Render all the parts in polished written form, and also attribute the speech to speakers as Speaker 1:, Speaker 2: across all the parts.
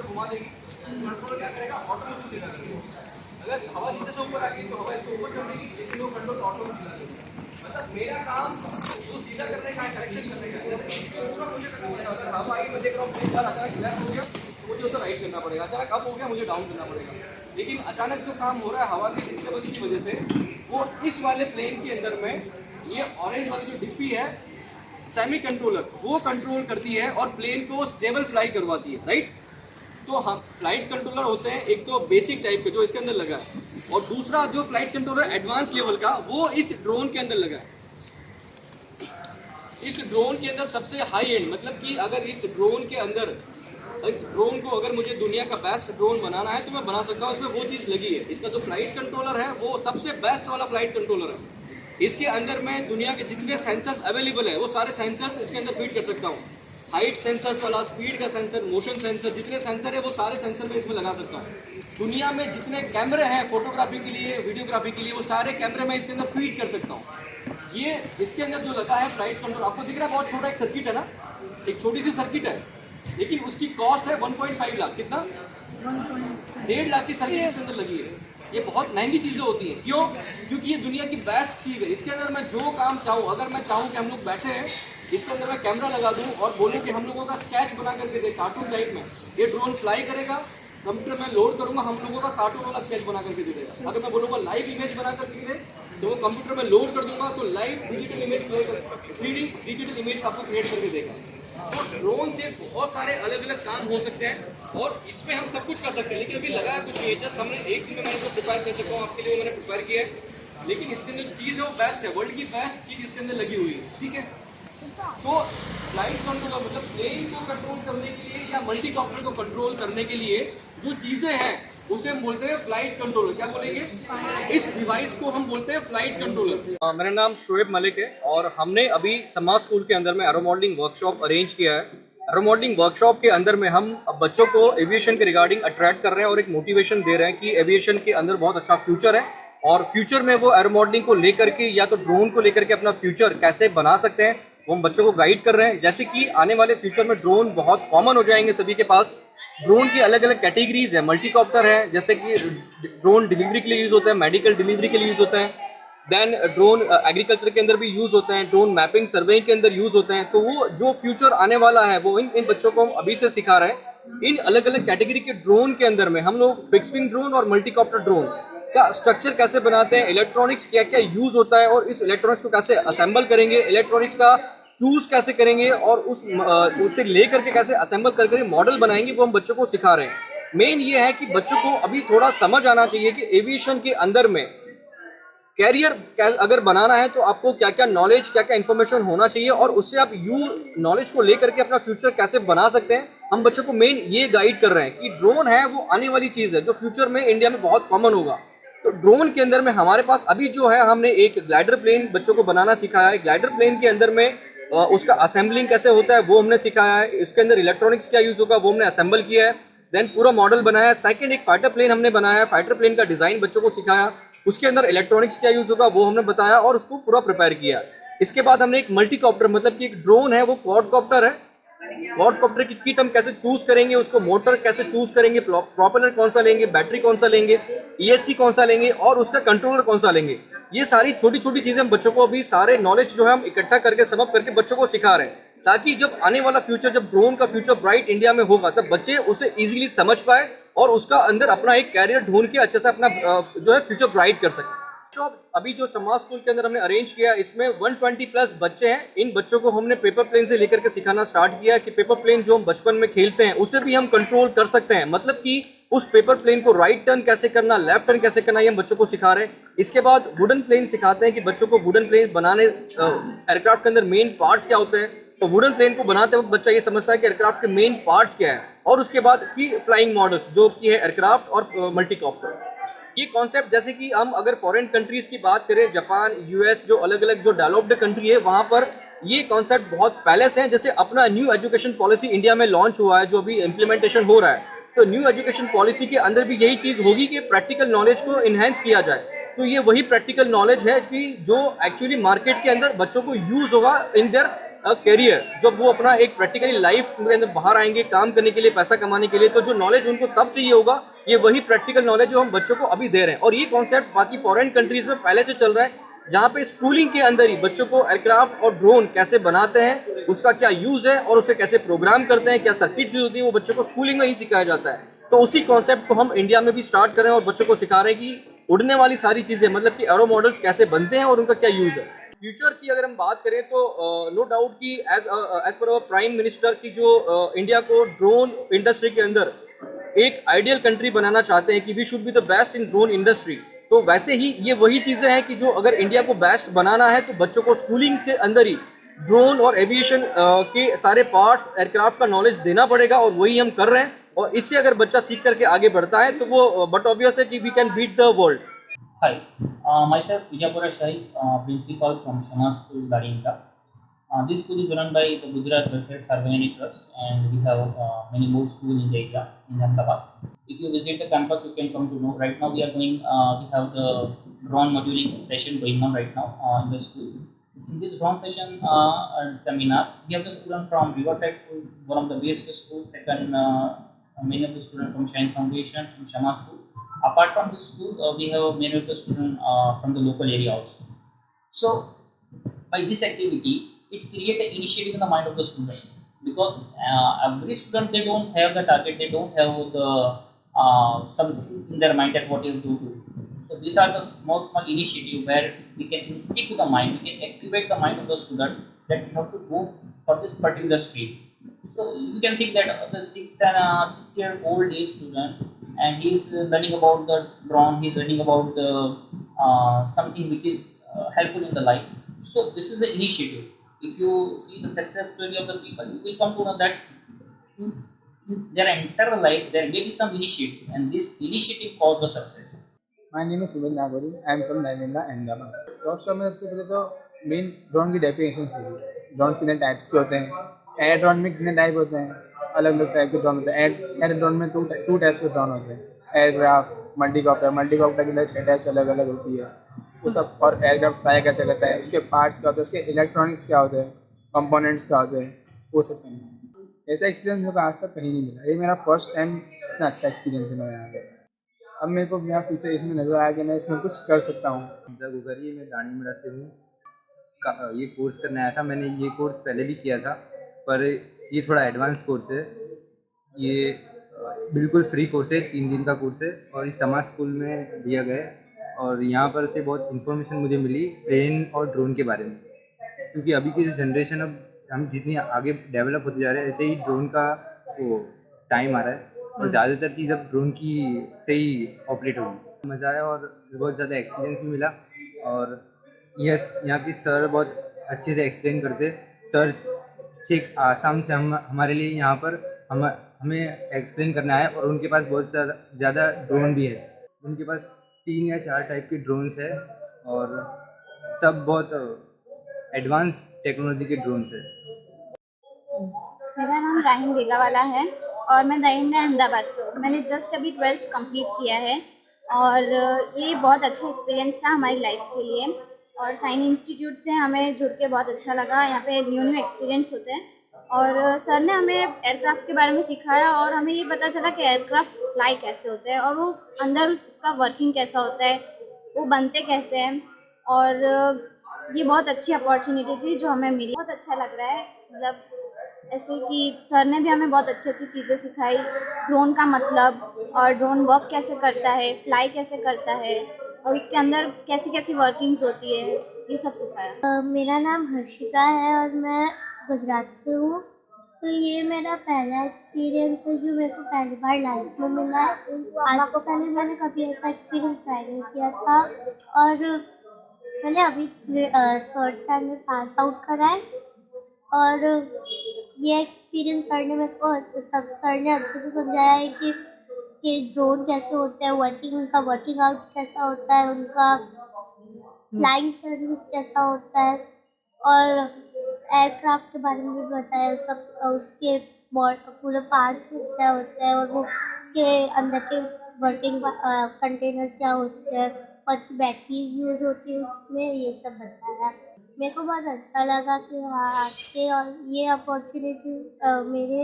Speaker 1: अंदर घुमा देगी। कंट्रोल क्या करेगा, ऑटोमेटिक सीधा करेगा। अगर हवा नीचे से ऊपर आ गई तो हवा इसको ऊपर कर देगी, लेकिन वो कंट्रोल ऑटोमेटिक सीधा करेगी। मतलब मेरा काम वो सीधा करने का है, करेक्शन करने का है। जैसे इसके ऊपर मुझे करना पड़ेगा, अगर हवा आई मैं देख रहा हूँ प्लेन बार अचानक लेफ्ट हो गया तो मुझे उसे राइट करना पड़ेगा, अचानक अप हो गया मुझे डाउन करना पड़ेगा। लेकिन अचानक जो काम हो रहा है हवा के डिस्टर्बेंस की वजह से, वो इस वाले प्लेन के अंदर में ये ऑरेंज वाली जो डिब्बी है सेमी कंट्रोलर, वो कंट्रोल करती है और प्लेन को स्टेबल फ्लाई करवाती है, राइट। तो हम फ्लाइट कंट्रोलर होते हैं, एक तो बेसिक टाइप के जो इसके अंदर लगा है, और दूसरा जो फ्लाइट कंट्रोलर एडवांस लेवल का वो इस ड्रोन के अंदर लगा है। इस ड्रोन के अंदर सबसे हाई एंड, मतलब कि अगर इस ड्रोन के अंदर, इस ड्रोन को अगर मुझे दुनिया का बेस्ट ड्रोन बनाना है तो मैं बना सकता हूँ। इसमें वो चीज़ लगी है, इसका जो फ्लाइट कंट्रोलर है वो सबसे बेस्ट वाला फ्लाइट कंट्रोलर है। इसके अंदर मैं दुनिया के जितने सेंसर्स अवेलेबल है वो सारे सेंसर्स इसके अंदर फीड कर सकता हूँ। हाइट सेंसर वाला, स्पीड का सेंसर, मोशन सेंसर, जितने सेंसर है वो सारे सेंसर मैं इसमें लगा सकता हूँ। दुनिया में जितने कैमरे हैं फोटोग्राफी के लिए, वीडियोग्राफी के लिए, वो सारे कैमरे मैं इसके अंदर फीड कर सकता हूँ। ये इसके अंदर जो लगा है फ्लाइट कंट्रोल, आपको दिख रहा है बहुत छोटा एक सर्किट है ना, एक छोटी सी सर्किट है, लेकिन उसकी कॉस्ट है 1.5 लाख। कितना? 1.5 लाख की सर्किट इसके अंदर लगी है। ये बहुत महंगी चीज़ें होती हैं, क्यों? क्योंकि ये दुनिया की बेस्ट चीज़ है। इसके अंदर मैं जो काम चाहूँ, अगर मैं चाहूँ कि हम लोग बैठे हैं, इसके अंदर मैं कैमरा लगा दूँ और बोलूँ कि हम लोगों का स्केच बना करके दे, कार्टून टाइप में, ये ड्रोन फ्लाई करेगा, कंप्यूटर में लोड करूँगा, हम लोगों का कार्टून वाला स्केच बना करके दे देगा। अगर मैं बोलूँगा लाइव इमेज बना करके दे, तो वो कंप्यूटर में लोड कर दूंगा तो live digital image, 3D digital image आपको क्रिएट करके देगा। तो ड्रोन से बहुत सारे अलग अलग काम हो सकते हैं और इसमें हम सब कुछ कर सकते हैं। लेकिन अभी लगाया कुछ नहीं, जस्ट हमने एक दिन में मैंने इसको प्रिपेयर कर सकता हूँ, आपके लिए मैंने प्रिपेयर किया है। लेकिन इसके अंदर चीज़ है वो बेस्ट है, वर्ल्ड की बेस्ट चीज़ इसके अंदर लगी हुई है, ठीक है। तो फ्लाइट कंट्रोलर मतलब प्लेन को कंट्रोल करने के लिए या मल्टीकॉप्टर को कंट्रोल करने के लिए जो चीज़ें हैं उसे हम बोलते हैं फ्लाइट कंट्रोलर। क्या बोलेंगे? इस डिवाइस को हम बोलते हैं फ्लाइट कंट्रोलर। मेरा नाम शोएब मलिक है और हमने अभी समाज स्कूल के अंदर में एरो मॉडलिंग वर्कशॉप अरेंज किया है। एरो मॉडलिंग वर्कशॉप के अंदर में हम बच्चों को एविएशन के रिगार्डिंग अट्रैक्ट कर रहे हैं और एक मोटिवेशन दे रहे हैं कि एविएशन के अंदर बहुत अच्छा फ्यूचर है और फ्यूचर में वो एरो मॉडलिंग को लेकर के या तो ड्रोन को लेकर के अपना फ्यूचर कैसे बना सकते हैं, वो हम बच्चों को गाइड कर रहे हैं। जैसे कि आने वाले फ्यूचर में ड्रोन बहुत कॉमन हो जाएंगे सभी के पास। ड्रोन की अलग अलग कैटेगरीज है, मल्टीकॉप्टर है, जैसे कि ड्रोन डिलीवरी के लिए यूज होता है, मेडिकल डिलीवरी के लिए यूज होता है, देन ड्रोन एग्रीकल्चर के अंदर भी यूज होते हैं, ड्रोन मैपिंग सर्वेइंग के अंदर यूज होते हैं। तो वो जो फ्यूचर आने वाला है वो इन बच्चों को हम अभी से सिखा रहे हैं। इन अलग अलग कैटेगरी के ड्रोन के अंदर में हम लोग फिक्स विंग ड्रोन और मल्टीकॉप्टर ड्रोन का स्ट्रक्चर कैसे बनाते हैं, इलेक्ट्रॉनिक्स क्या क्या यूज होता है और इस इलेक्ट्रॉनिक्स को कैसे असेंबल करेंगे, इलेक्ट्रॉनिक्स का चूज कैसे करेंगे और उससे लेकर के कैसे असेंबल करके मॉडल बनाएंगे, वो हम बच्चों को सिखा रहे हैं। मेन ये है कि बच्चों को अभी थोड़ा समझ आना चाहिए कि एविएशन के अंदर में कैरियर अगर बनाना है तो आपको क्या क्या नॉलेज, क्या क्या इन्फॉर्मेशन होना चाहिए और उससे आप नॉलेज को लेकर के अपना फ्यूचर कैसे बना सकते हैं। हम बच्चों को मेन ये गाइड कर रहे हैं कि ड्रोन है वो आने वाली चीज है जो फ्यूचर में इंडिया में बहुत कॉमन होगा। तो ड्रोन के अंदर में हमारे पास अभी जो है, हमने एक ग्लाइडर प्लेन बच्चों को बनाना सिखाया है। ग्लाइडर प्लेन के अंदर में उसका असेंबलिंग कैसे होता है वो हमने सिखाया है। इसके अंदर इलेक्ट्रॉनिक्स क्या यूज होगा वो हमने असेंबल किया है। देन पूरा मॉडल बनाया है। सेकंड, एक फाइटर प्लेन हमने बनाया है, फाइटर प्लेन का डिजाइन बच्चों को सिखाया, उसके अंदर इलेक्ट्रॉनिक्स क्या यूज होगा वो हमने बताया और उसको पूरा प्रिपेयर किया। इसके बाद हमने एक मल्टीकॉप्टर, मतलब कि एक ड्रोन है वो क्वाडकॉप्टर है, क्वाडकॉप्टर की किट हम कैसे चूज करेंगे, उसको मोटर कैसे चूज करेंगे, प्रोपेलर कौन सा लेंगे, बैटरी कौन सा लेंगे, ESC कौन सा लेंगे और उसका कंट्रोलर कौन सा लेंगे। ये सारी छोटी छोटी चीजें हम बच्चों को अभी सारे नॉलेज जो है हम इकट्ठा करके समअप करके बच्चों को सिखा रहे हैं, ताकि जब आने वाला फ्यूचर, जब ड्रोन का फ्यूचर ब्राइट इंडिया में होगा तब बच्चे उसे इजीली समझ पाए और उसका अंदर अपना एक कैरियर ढूंढ के अच्छे से अपना जो है फ्यूचर ब्राइट कर सके। अभी जो समाज स्कूल के अंदर हमने अरेंज किया, इसमें 120 प्लस बच्चे हैं। इन बच्चों को हमने पेपर प्लेन से लेकर के सिखाना स्टार्ट किया कि पेपर प्लेन जो हम बचपन में खेलते हैं उसे भी हम कंट्रोल कर सकते हैं, मतलब कि उस पेपर प्लेन को राइट टर्न कैसे करना, लेफ्ट टर्न कैसे करना, ये हम बच्चों को सिखा रहे हैं। इसके बाद वुडन प्लेन सिखाते हैं कि बच्चों को वुडन प्लेन बनाने, एयरक्राफ्ट के अंदर मेन पार्ट्स क्या होते हैं। तो वुडन प्लेन को बनाते वक्त बच्चा ये समझता है कि एयरक्राफ्ट के मेन पार्ट्स क्या है और उसके बाद की फ्लाइंग मॉडल्स जो कि है एयरक्राफ्ट और मल्टीकॉप्टर। ये कॉन्सेप्ट, जैसे कि हम अगर फॉरेन कंट्रीज की बात करें, जापान, US, जो अलग अलग जो डेवलप्ड कंट्री है वहां पर ये कॉन्सेप्ट बहुत पहले से है। जैसे अपना न्यू एजुकेशन पॉलिसी इंडिया में लॉन्च हुआ है जो अभी इम्प्लीमेंटेशन हो रहा है, तो न्यू एजुकेशन पॉलिसी के अंदर भी यही चीज होगी कि प्रैक्टिकल नॉलेज को इनहेंस किया जाए। तो ये वही प्रैक्टिकल नॉलेज है कि जो एक्चुअली मार्केट के अंदर बच्चों को यूज होगा इन देयर करियर, जब वो अपना एक प्रैक्टिकली लाइफ के अंदर बाहर आएंगे काम करने के लिए, पैसा कमाने के लिए, तो जो नॉलेज उनको तब चाहिए होगा, ये वही प्रैक्टिकल नॉलेज जो हम बच्चों को अभी दे रहे हैं। और ये कॉन्सेप्ट बाकी फॉरेन कंट्रीज में पहले से चल रहा है, जहाँ पे स्कूलिंग के अंदर ही बच्चों को एयरक्राफ्ट और ड्रोन कैसे बनाते हैं, उसका क्या यूज है और उसे कैसे प्रोग्राम करते हैं, क्या सर्किट्स यूज होती है, वो बच्चों को स्कूलिंग में ही सिखाया जाता है। तो उसी कॉन्सेप्ट को हम इंडिया में भी स्टार्ट करें और बच्चों को सिखा रहे हैं कि उड़ने वाली सारी चीजें, मतलब कि एरो मॉडल्स कैसे बनते हैं और उनका क्या यूज है। फ्यूचर की अगर हम बात करें तो नो डाउट कि as per our prime minister की जो इंडिया को ड्रोन इंडस्ट्री के अंदर एक आइडियल कंट्री बनाना चाहते हैं कि we should be the best in drone industry, तो वैसे ही ये वही चीजें हैं कि जो अगर इंडिया को बेस्ट बनाना है तो बच्चों को स्कूलिंग के अंदर ही ड्रोन और एविएशन के सारे पार्ट्स, एयरक्राफ्ट का नॉलेज देना पड़ेगा, और वही हम कर रहे हैं। और इससे अगर बच्चा सीख करके आगे बढ़ता है तो वो बट ऑब्वियस है कि we can beat the world.
Speaker 2: Hi, myself Vijapura Shai, principal from Shama School, Darinka. This school is run by the Gujarat Welfare Sarvayani Trust, and we have many more schools in the area in Ahmedabad. If you visit the campus, you can come to know. Right now, we are doing. We have the drone moduling session going on right now in the school. In this drone session seminar, we have the student from Riverside School, one of the best schools. Second, many of the students from Shine Foundation, from Shama School. Apart from this school, we have many of the students from the local area also. So, by this activity, it creates an initiative in the mind of the student, because every student, they don't have the target, they don't have the something in their mind that what you do. So these are the small initiative where we can instill to the mind, we can activate the mind of the student that we have to go for this particular stream. So you can think that the 6-year-old age student, and he is learning about the drone, he is learning about the something which is helpful in the life. So this is the initiative. If you see the success story of the people, you will come to know that in their entire life there may be some initiative, and this initiative caused the success.
Speaker 3: My name is Sumit Nagori, I am from Nalanda, Ahmedabad. Workshop में सबसे पहले तो main drone की definition सीखी। Drone कितने types के होते हैं, एयर ड्रोन में कितने टाइप होते हैं, अलग अलग टाइप के ड्रोन होते हैं। एयर ड्रोन में टू टाइप्स के ड्रोन होते हैं, एयरक्राफ्ट, मल्टीकॉप्टर के अंदर 6 टाइप्स अलग अलग होती है वो सब। और एयरक्राफ्ट फ्लाई कैसे करता है, उसके पार्ट्स क्या होते हैं, उसके इलेक्ट्रॉनिक्स क्या होते हैं, कंपोनेंट्स क्या होते हैं, वो सब समझ। ऐसा एक्सपीरियंस मेरे को आज तक कहीं नहीं मिला, ये मेरा फर्स्ट टाइम इतना अच्छा एक्सपीरियंस है मेरा यहाँ पे। अब मेरे को मेरा फ्यूचर इसमें नज़र आया कि मैं इसमें कुछ कर सकता हूँ।
Speaker 4: गुगरी, मैं दानीमड़ा से हूँ। ये कोर्स करने आया था, मैंने ये कोर्स पहले भी किया था, पर ये थोड़ा एडवांस कोर्स है। ये बिल्कुल फ्री कोर्स है, 3 दिन का कोर्स है, और इस समाज स्कूल में दिया गया है। और यहाँ पर से बहुत इन्फॉर्मेशन मुझे मिली प्लेन और ड्रोन के बारे में, क्योंकि अभी की जो जनरेशन, अब हम जितनी आगे डेवलप होते जा रहे हैं, ऐसे ही ड्रोन का वो टाइम आ रहा है, और ज़्यादातर चीज़ अब ड्रोन की से ही ऑपरेट होगी। मज़ा आया और बहुत ज़्यादा एक्सपीरियंस भी मिला। और यहाँ की सर बहुत अच्छे से एक्सप्लेन करते। सर ठीक आसाम से हमारे लिए यहाँ पर हमें एक्सप्लेन करना है, और उनके पास बहुत ज़्यादा ड्रोन भी है। उनके पास 3 या 4 टाइप के ड्रोन्स है, और सब बहुत एडवांस टेक्नोलॉजी के ड्रोन्स है।
Speaker 5: मेरा नाम राहिम बेगावाला है और मैं दाइंदा अहमदाबाद से हूँ। मैंने जस्ट अभी 12th कंप्लीट किया है, और ये बहुत अच्छा एक्सपीरियंस था हमारी लाइफ के लिए। और साइन इंस्टीट्यूट से हमें जुड़ के बहुत अच्छा लगा। यहाँ पे न्यू एक्सपीरियंस होते हैं, और सर ने हमें एयरक्राफ्ट के बारे में सिखाया, और हमें ये पता चला कि एयरक्राफ्ट फ्लाई कैसे होते हैं, और वो अंदर उसका वर्किंग कैसा होता है, वो बनते कैसे हैं। और ये बहुत अच्छी अपॉर्चुनिटी थी जो हमें मिली। बहुत अच्छा लग रहा है, मतलब ऐसे कि सर ने भी हमें बहुत अच्छी अच्छी चीज़ें सिखाई, ड्रोन का मतलब, और ड्रोन वर्क कैसे करता है, फ्लाई कैसे करता है, और उसके अंदर कैसी कैसी वर्किंग्स होती है, ये सब सिखाया।
Speaker 6: मेरा नाम हर्षिता है और मैं गुजरात से हूँ। तो ये मेरा पहला एक्सपीरियंस है जो मेरे को पहली बार लाइफ में मिला है। आज से पहले मैंने कभी ऐसा एक्सपीरियंस ट्राई नहीं किया था, और मैंने अभी 3rd स्टैंडर्ड पास आउट करा है। और ये एक्सपीरियंस सर ने मेरे को सर ने अच्छे से समझाया है कि ड्रोन कैसे होते हैं, उनका वर्किंग आउट कैसा होता है, उनका फ्लाइंग सर्विस कैसा होता है, और एयरक्राफ्ट के बारे में भी बताया, उसके पूरे पार्ट्स क्या होते हैं, और वो उसके अंदर के वर्किंग कंटेनर्स क्या होते हैं, और बैटरीज यूज होती है उसमें, ये सब बताया। मेरे को बहुत अच्छा लगा कि हाँ और ये अपॉर्चुनिटी मेरे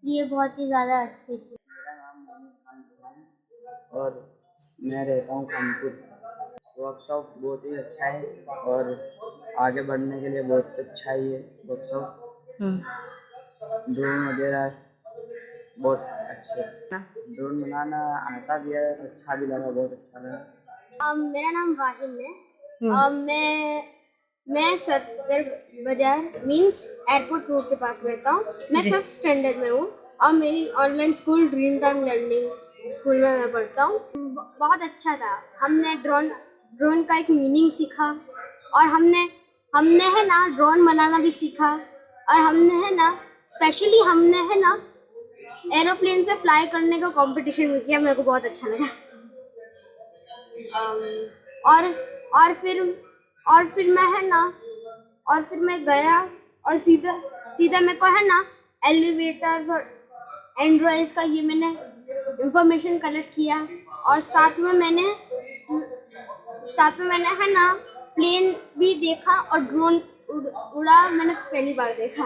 Speaker 6: लिए बहुत ही ज़्यादा अच्छी थी।
Speaker 7: मेरा नाम मोहम्मद खान है और मैं रहता हूँ कानपुर। वर्कशॉप बहुत ही अच्छा है और आगे बढ़ने के लिए बहुत अच्छा ही है वर्कशॉप। ड्रोन वगैरह बहुत अच्छे। ड्रोन बनाना आता भी है, अच्छा भी लगा, बहुत अच्छा लगा।
Speaker 6: मेरा नाम वाहिद है। मैं सदर बाजार मीन्स एयरपोर्ट रोड के पास रहता हूँ। मैं 5th स्टैंडर्ड में हूँ और मेरी online school dream time learning school में मैं पढ़ता हूँ। बहुत अच्छा था। हमने ड्रोन का एक मीनिंग सीखा और हमने है ना ड्रोन बनाना भी सीखा और हमने है ना स्पेशली हमने है ना एरोप्लेन से फ्लाई करने का कंपटीशन भी किया। मेरे को बहुत अच्छा लगा। और फिर मैं है ना और फिर मैं गया और सीधा मेरे को है ना एलिवेटर्स और एंड्रॉइड्स का ये मैंने इंफॉर्मेशन कलेक्ट किया और साथ में मैंने है ना प्लेन भी देखा और ड्रोन उड़ा मैंने पहली बार देखा।